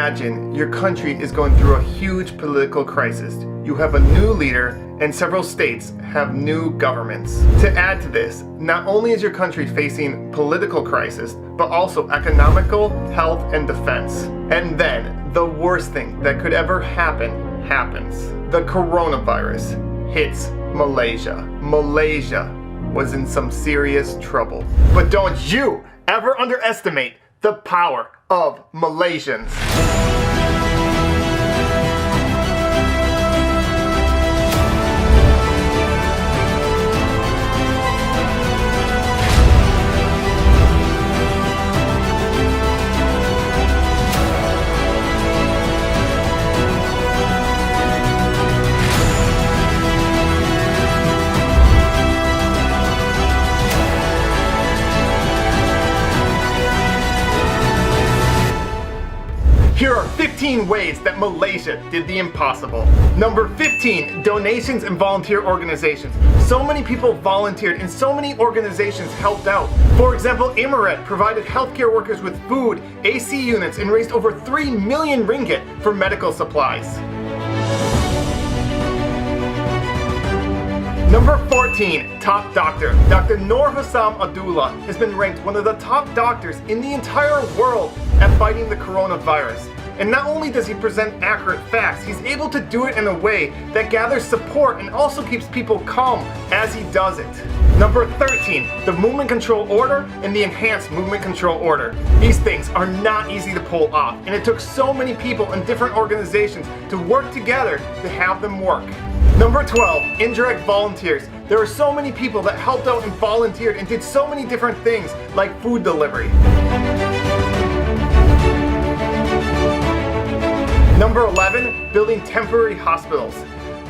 imagine your country is going through a huge political crisis. You have a new leader and several states have new governments. To add to this, not only is your country facing political crisis, but also economical, health, and defense. And then the worst thing that could ever happen happens. The coronavirus hits Malaysia. Malaysia was in some serious trouble. But don't you ever underestimate the power of Malaysians. Here are 15 ways that Malaysia did the impossible. Number 15, donations and volunteer organizations. So many people volunteered and so many organizations helped out. For example, Emirat provided healthcare workers with food, AC units, and raised over 3 million ringgit for medical supplies. Number 14, top doctor. Dr. Noor Hussam Abdullah has been ranked one of the top doctors in the entire world at fighting the coronavirus. And not only does he present accurate facts, he's able to do it in a way that gathers support and also keeps people calm as he does it. Number 13, the Movement Control Order and the Enhanced Movement Control Order. These things are not easy to pull off, and it took so many people and different organizations to work together to have them work. Number 12, indirect volunteers. There are so many people that helped out and volunteered and did so many different things like food delivery. Number 11, building temporary hospitals.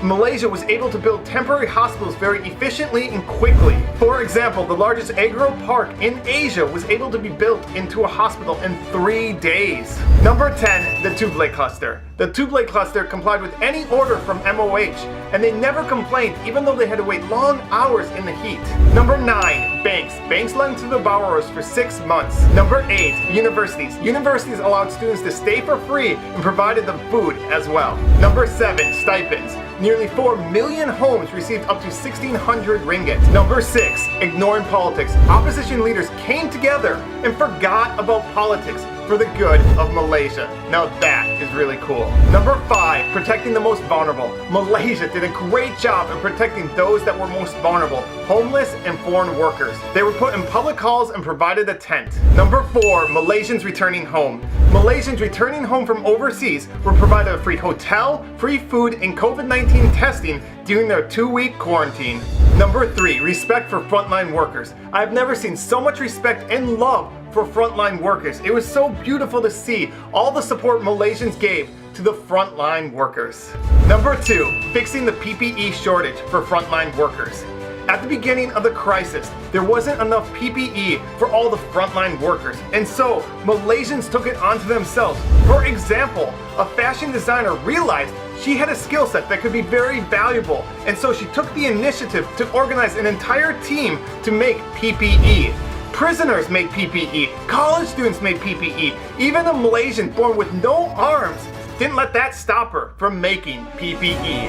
Malaysia was able to build temporary hospitals very efficiently and quickly. For example, the largest agro park in Asia was able to be built into a hospital in 3 days. Number 10, the Tublai cluster. The Tublai cluster complied with any order from MOH, and they never complained even though they had to wait long hours in the heat. Number 9, banks. Banks lent to the borrowers for 6 months. Number 8, universities. Universities allowed students to stay for free and provided them food as well. Number 7, stipends. Nearly 4 million homes received up to 1,600 ringgit. Number 6, ignoring politics. Opposition leaders came together and forgot about politics for the good of Malaysia. Now that is really cool. Number 5, protecting the most vulnerable. Malaysia did a great job in protecting those that were most vulnerable, homeless and foreign workers. They were put in public halls and provided a tent. Number 4, Malaysians returning home. Malaysians returning home from overseas were provided a free hotel, free food, and COVID-19 testing during their 2-week quarantine. Number 3, respect for frontline workers. I've never seen so much respect and love for frontline workers. It was so beautiful to see all the support Malaysians gave to the frontline workers. Number 2, fixing the PPE shortage for frontline workers. At the beginning of the crisis, there wasn't enough PPE for all the frontline workers, and so Malaysians took it onto themselves. For example, a fashion designer realized she had a skill set that could be very valuable, and so she took the initiative to organize an entire team to make PPE. Prisoners made PPE, college students made PPE, even a Malaysian born with no arms didn't let that stop her from making PPE.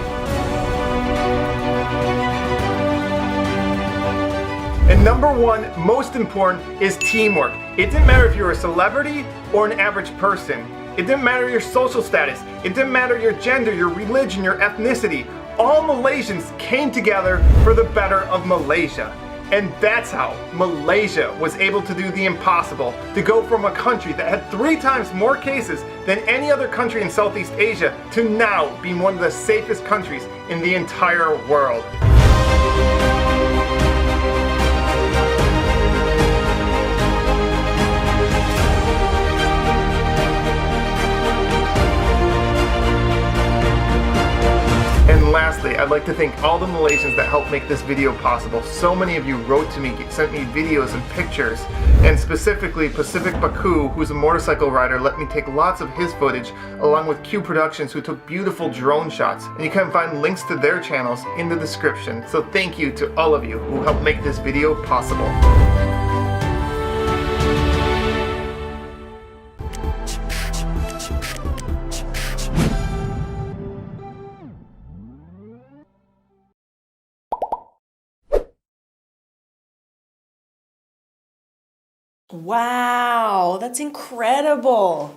And number 1, most important, is teamwork. It didn't matter if you were a celebrity or an average person. It didn't matter your social status. It didn't matter your gender, your religion, your ethnicity. All Malaysians came together for the better of Malaysia. And that's how Malaysia was able to do the impossible, to go from a country that had 3 times more cases than any other country in Southeast Asia to now being one of the safest countries in the entire world. And lastly, I'd like to thank all the Malaysians that helped make this video possible. So many of you wrote to me, sent me videos and pictures, and specifically Pacific Baku, who's a motorcycle rider, let me take lots of his footage, along with Q Productions, who took beautiful drone shots. And you can find links to their channels in the description. So thank you to all of you who helped make this video possible. Wow, that's incredible.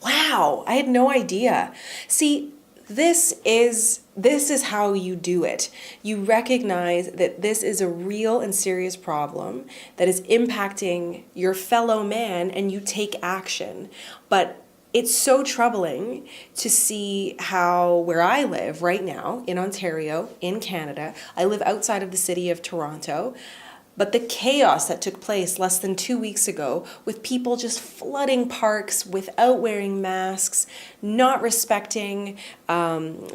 Wow, I had no idea. See, this is how you do it. You recognize that this is a real and serious problem that is impacting your fellow man and you take action. But it's so troubling to see how where I live right now in Ontario, in Canada, I live outside of the city of Toronto. But the chaos that took place less than 2 weeks ago with people just flooding parks without wearing masks, not respecting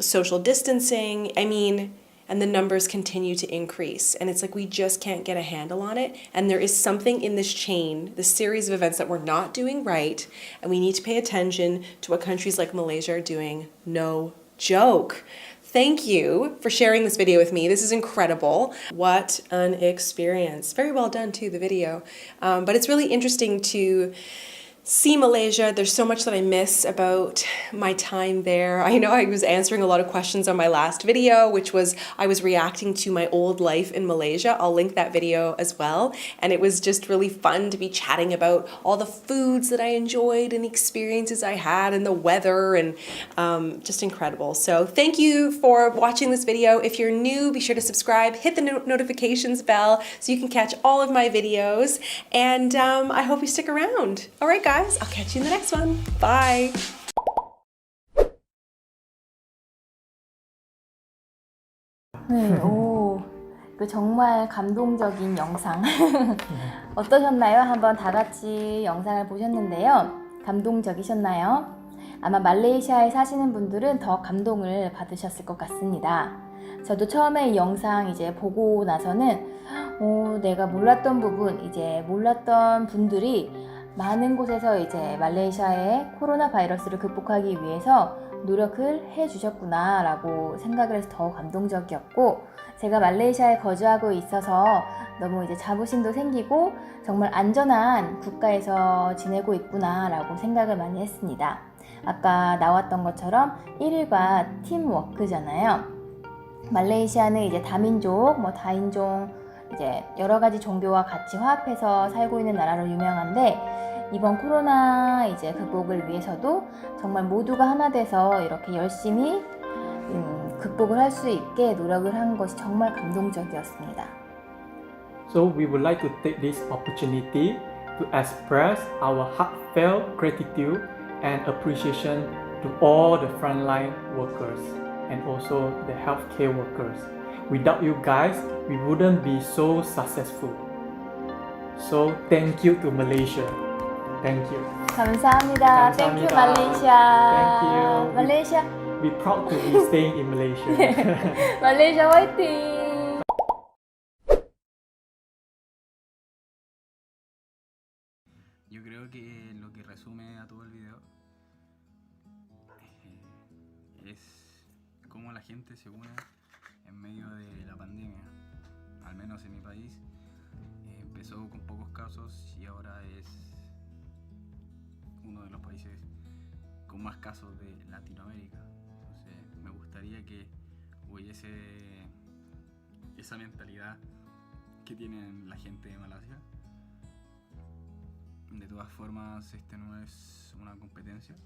social distancing, and the numbers continue to increase. And it's like we just can't get a handle on it. And there is something in this chain, this series of events that we're not doing right. And we need to pay attention to what countries like Malaysia are doing. No joke. Thank you for sharing this video with me. This is incredible. What an experience. Very well done too, the video. But it's really interesting to see Malaysia. There's so much that I miss about my time there. I know I was answering a lot of questions on my last video, which was I was reacting to my old life in Malaysia. I'll link that video as well. And it was just really fun to be chatting about all the foods that I enjoyed and the experiences I had and the weather and just incredible. So thank you for watching this video. If you're new, be sure to subscribe, hit the notifications bell so you can catch all of my videos. And I hope you stick around. All right, guys. I'll catch you in the next one. Bye. 네, 오, 정말 감동적인 영상 어떠셨나요? 한번 다 같이 영상을 보셨는데요. 감동적이셨나요? 아마 말레이시아에 사시는 분들은 더 감동을 받으셨을 것 같습니다. 저도 처음에 이 영상 이제 보고 나서는 내가 몰랐던 부분, 이제 몰랐던 분들이 많은 곳에서 이제 말레이시아의 코로나 바이러스를 극복하기 위해서 노력을 해주셨구나 라고 생각을 해서 더 감동적이었고, 제가 말레이시아에 거주하고 있어서 너무 이제 자부심도 생기고 정말 안전한 국가에서 지내고 있구나 라고 생각을 많이 했습니다. 아까 나왔던 것처럼 1일과 팀워크잖아요. 말레이시아는 이제 다민족, 다인종, 이제 여러 가지 종교와 같이 화합해서 살고 있는 나라로 유명한데, 이번 코로나 이제 극복을 위해서도 정말 모두가 하나 돼서 이렇게 열심히 극복을 할 수 있게 노력을 한 것이 정말 감동적이었습니다. So we would like to take this opportunity to express our heartfelt gratitude and appreciation to all the frontline workers and also the healthcare workers. Without you guys, we wouldn't be so successful. So thank you to Malaysia. Thank you. 감사합니다. Thank you, Malaysia. Thank you. Malaysia. We're proud to be staying in Malaysia. Malaysia 화이팅! Yo creo que lo que resume a todo el video es cómo la gente se une en medio de la pandemia. Al menos en mi país empezó con pocos casos y ahora es uno de los países con más casos de Latinoamérica. Entonces me gustaría que hubiese esa mentalidad que tienen la gente de Malasia. De todas formas, este no es una competencia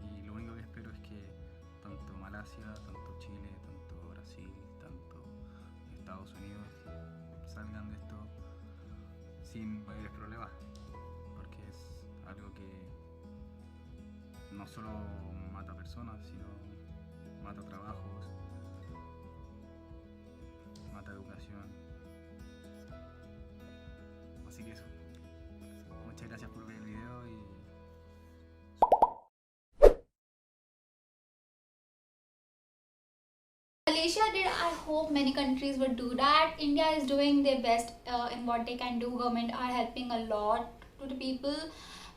y lo único que espero es que tanto Malasia, tanto Chile, tanto Brasil, tanto Estados Unidos salgan de esto sin mayores problemas, porque es algo que no solo mata personas, sino mata trabajos, mata educación. Así que eso. Muchas gracias por ver el video y... Malaysia did, I hope many countries would do that. India is doing their best in what they can do. Government are helping a lot to the people.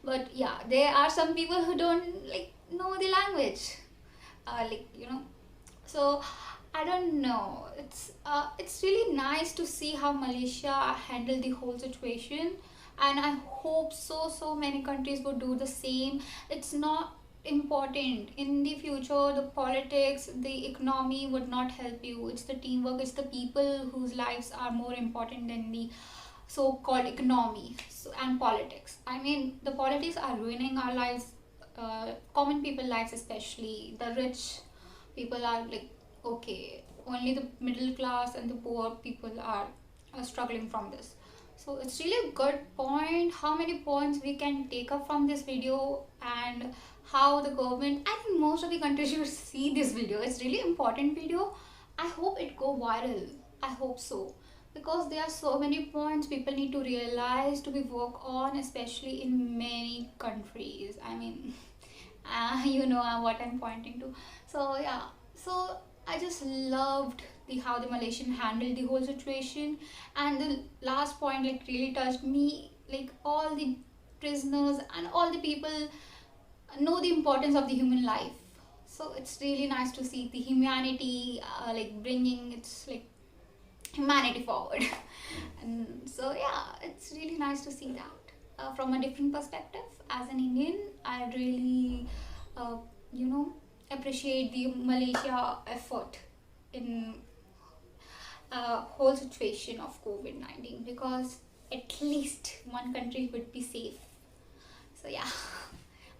But yeah, there are some people who don't know the language. So I don't know. It's really nice to see how Malaysia handled the whole situation. And I hope so many countries would do the same. It's not important in the future. The politics, the economy would not help you. It's the teamwork, it's the people whose lives are more important than the so-called economy and politics. I mean, the politics are ruining our lives, common people lives, especially the rich people are like, okay, only the middle class and the poor people are struggling from this. So it's really a good point. How many points we can take up from this video, and how the government, I think most of the countries should see this video. It's really important video. I hope it go viral. I hope so, because there are so many points people need to realize to be work on, especially in many countries. I mean, you know what I'm pointing to. So yeah, so I just loved the how the Malaysian handled the whole situation. And the last point like really touched me, like all the prisoners and all the people know the importance of the human life. So it's really nice to see the humanity, like bringing its like humanity forward. And so yeah, it's really nice to see that from a different perspective. As an Indian, I really uh, you know appreciate the Malaysia effort in whole situation of COVID-19, because at least one country would be safe. So yeah,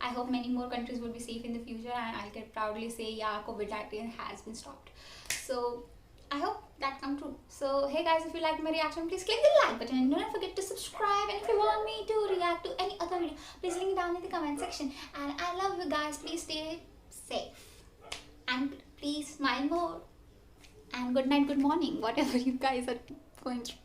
I hope many more countries will be safe in the future, and I can proudly say, yeah, COVID-19 has been stopped. So I hope that come true. So hey guys, if you liked my reaction, please click the like button and don't forget to subscribe. And if you want me to react to any other video, please link it down in the comment section. And I love you guys. Please stay safe and please smile more. And good night, good morning, whatever you guys are going through.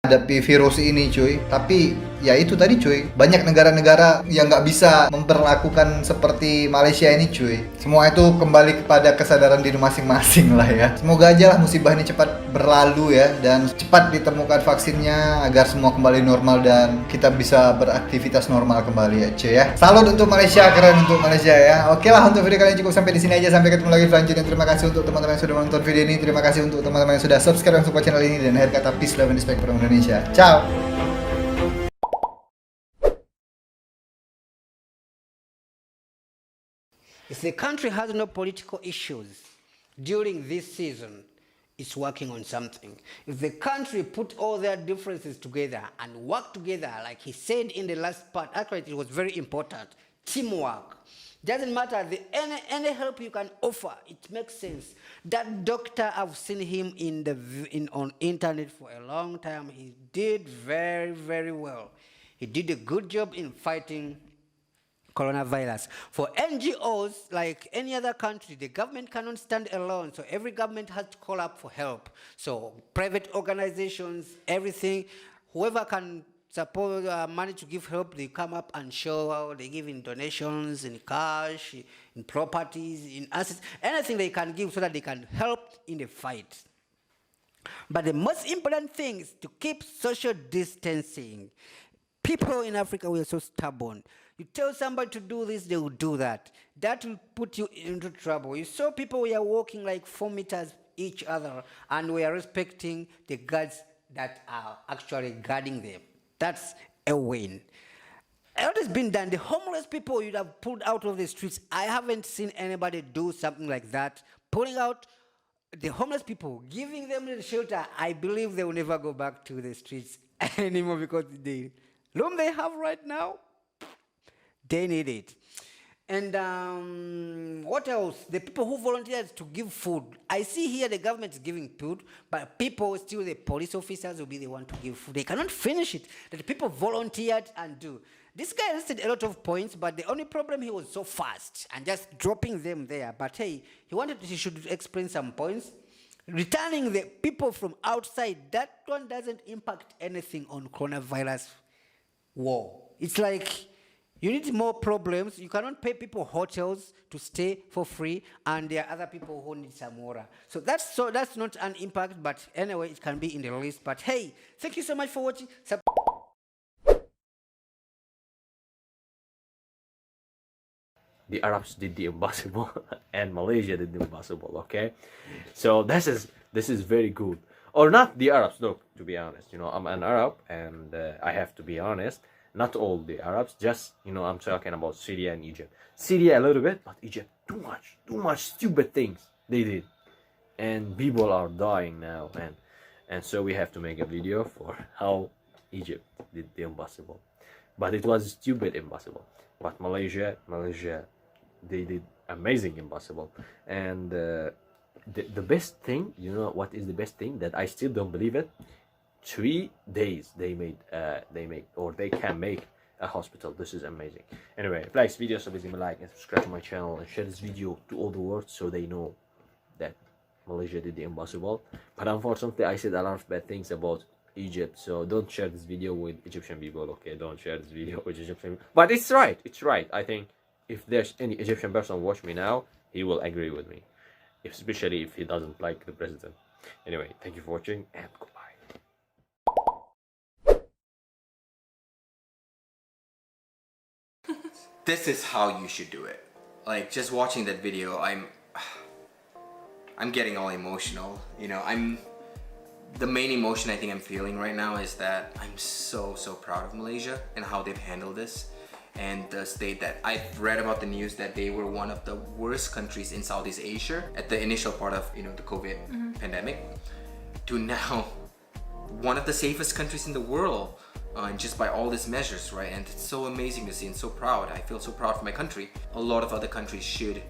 Hadapi virus ini cuy, tapi ya itu tadi cuy, banyak negara-negara yang nggak bisa memperlakukan seperti Malaysia ini cuy. Semua itu kembali kepada kesadaran diri masing-masing lah ya. Semoga aja lah musibah ini cepat berlalu ya, dan cepat ditemukan vaksinnya agar semua kembali normal dan kita bisa beraktivitas normal kembali ya cuy ya. Salut untuk Malaysia, keren untuk Malaysia ya. Oke lah, untuk video kali ini cukup sampai di sini aja, sampai ketemu lagi selanjutnya. Terima kasih untuk teman-teman yang sudah menonton video ini, terima kasih untuk teman-teman yang sudah subscribe dan support channel ini, dan akhir kata peace, love, and respect for Indonesia. Ciao. If the country has no political issues during this season, it's working on something. If the country put all their differences together and work together, like he said in the last part, actually it was very important, teamwork. Doesn't matter any help you can offer, it makes sense. That doctor, I've seen him on internet for a long time. He did very, very well. He did a good job in fighting coronavirus. For NGOs, like any other country, the government cannot stand alone, so every government has to call up for help. So private organizations, everything, whoever can suppose money to give help, they come up and show how they give in donations, in cash, in properties, in assets, anything they can give so that they can help in the fight. But the most important thing is to keep social distancing. People in Africa, we are so stubborn. You tell somebody to do this, they will do that. That will put you into trouble. You saw people, we are walking like 4 meters each other, and we are respecting the guards that are actually guarding them. That's a win. What has been done? The homeless people you'd have pulled out of the streets. I haven't seen anybody do something like that. Pulling out the homeless people, giving them the shelter. I believe they will never go back to the streets anymore, because the room they have right now, they need it. And what else? The people who volunteered to give food. I see here the government is giving food, but people, still the police officers will be the one to give food. They cannot finish it. That the people volunteered and do. This guy listed a lot of points, but the only problem, he was so fast and just dropping them there. But hey, he should explain some points. Returning the people from outside, that one doesn't impact anything on coronavirus war. It's like, you need more problems. You cannot pay people hotels to stay for free, and there are other people who need some water. So that's not an impact, but anyway, it can be in the list. But hey, thank you so much for watching. The Arabs did the impossible and Malaysia did the impossible, okay? So this is very good. Or not the Arabs, no, to be honest. You know, I'm an Arab, and I have to be honest. Not all the Arabs, just, you know, I'm talking about Syria and Egypt. Syria a little bit, but Egypt too much stupid things they did. and people are dying now, and so we have to make a video for how Egypt did the impossible, but it was stupid impossible. But Malaysia, they did amazing impossible. And the best thing, you know what is the best thing, that I still don't believe it? 3 days they can make a hospital. This is amazing. Anyway, if you like this video, so please leave a like and subscribe to my channel and share this video to all the world so they know that Malaysia did the impossible. But unfortunately, I said a lot of bad things about Egypt, so don't share this video with Egyptian people, okay? Don't share this video with Egyptian people. But it's right, I think if there's any Egyptian person watch me now, he will agree with me, especially if he doesn't like the president. Anyway, thank you for watching and goodbye. This is how you should do it. Like, just watching that video, I'm getting all emotional. You know, the main emotion I think I'm feeling right now is that I'm so proud of Malaysia and how they've handled this, and the state that I've read about the news that they were one of the worst countries in Southeast Asia at the initial part of, you know, the COVID pandemic, to now one of the safest countries in the world. And just by all these measures, right? And it's so amazing to see and so proud. I feel so proud for my country. A lot of other countries should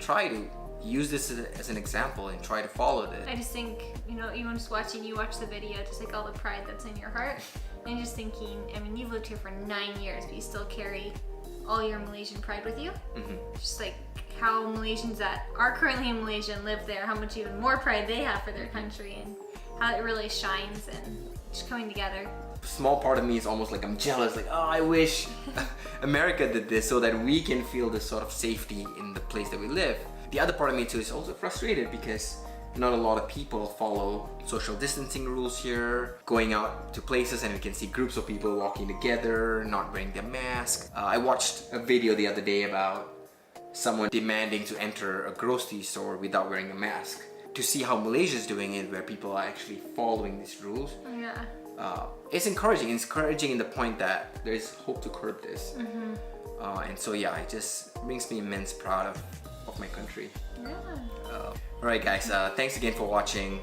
try to use this as an example and try to follow this. I just think, you know, even just watching you watch the video, just like all the pride that's in your heart, and just thinking, I mean, you've lived here for 9 years, but you still carry all your Malaysian pride with you. Just like how Malaysians that are currently in Malaysia and live there, how much even more pride they have for their country, and how it really shines and just coming together. Small part of me is almost like I'm jealous, like, oh, I wish America did this so that we can feel this sort of safety in the place that we live. The other part of me too is also frustrated because not a lot of people follow social distancing rules here, going out to places and we can see groups of people walking together, not wearing their mask. I watched a video the other day about someone demanding to enter a grocery store without wearing a mask. To see how Malaysia is doing it, where people are actually following these rules. Yeah. It's encouraging. It's encouraging in the point that there is hope to curb this. And so yeah, it just makes me immense proud of my country. Yeah. Alright guys, thanks again for watching.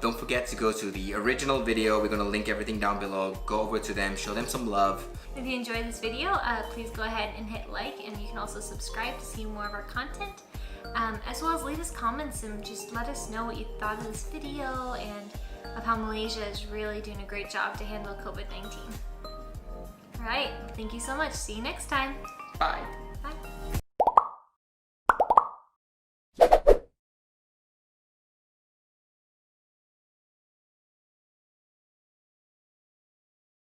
Don't forget to go to the original video. We're gonna link everything down below. Go over to them, show them some love. If you enjoyed this video, please go ahead and hit like, and you can also subscribe to see more of our content. As well as leave us comments and just let us know what you thought of this video and of how Malaysia is really doing a great job to handle COVID-19. Alright, thank you so much. See you next time. Bye.